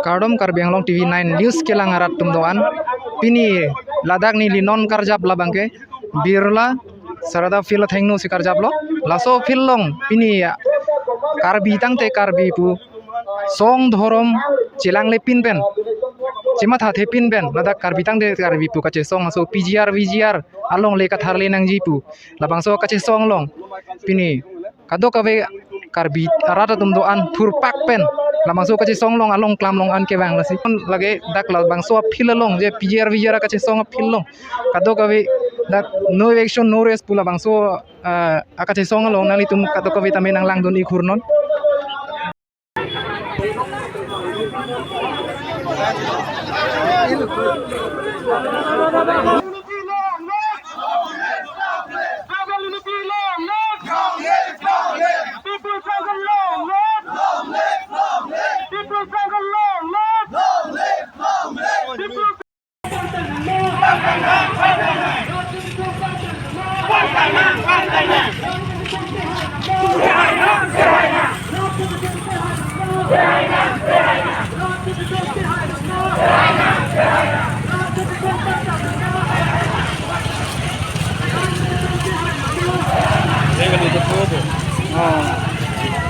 Kardom Karbi Anglong TV9 News Kelang Arat Tumdoan Pini Ladak ni linon karjab labangke Birla Sarada fil thengno si karjablo laso fillong Pini Karbi tangte Karbi pu Song Dhorom Chilang le pinpen Cimat hathe pinpen Ladak Karbi tangte Karbi pu kache song so PGR along le kathar le nang jipu labang so kache song long Pini kado kawe Karbi arata tumdoan thurpak pen langsung kaci song long along klam long an ke bang lasi lagi dak la bang so phil long je PGR kaci song phil long kado kawe dak no action no rest pula bang so akaci song long nali tum kado kawe tame nang lang don ikhurnon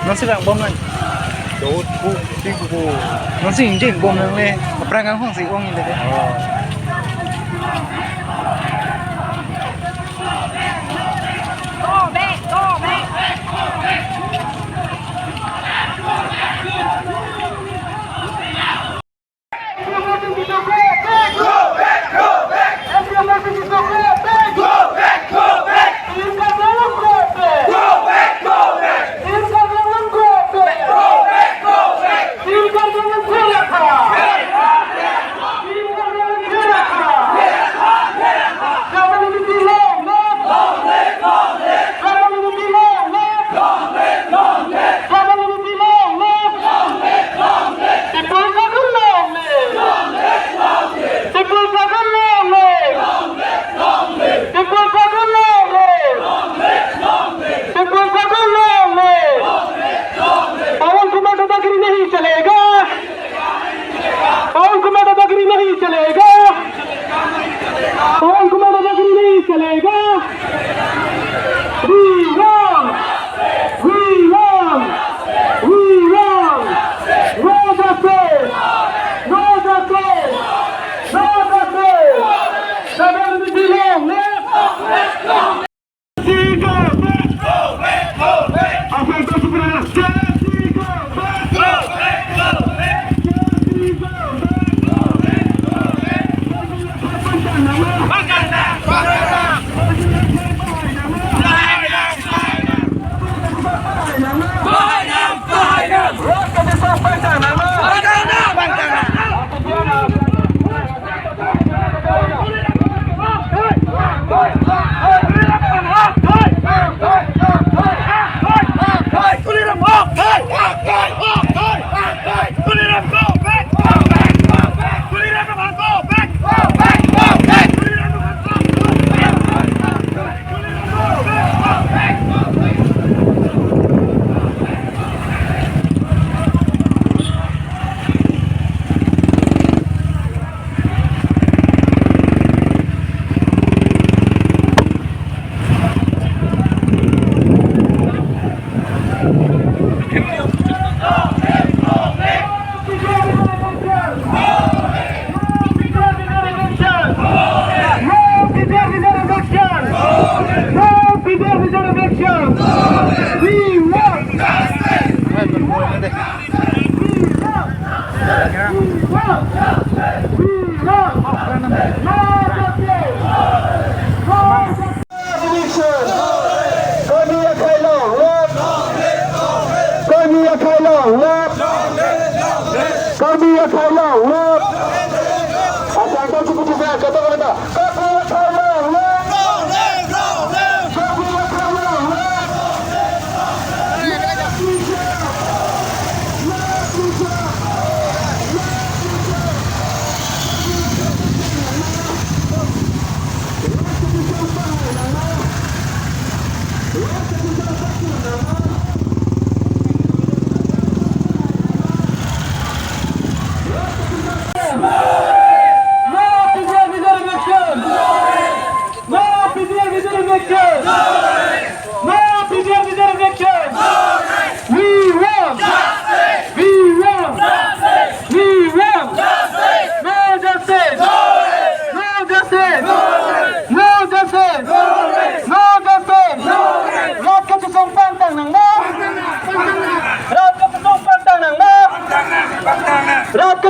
Masih bang bom lagi. Jauh bu, tipu. Masih injek bom lagi. Perang hong sih uang ini deh.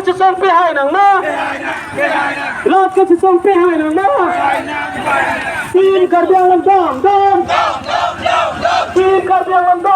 จะส่งไปให้หนังมาเราก็จะส่งไปให้หนังมาปีนกระเบียงลำดองดองปีนกระเบียงลำด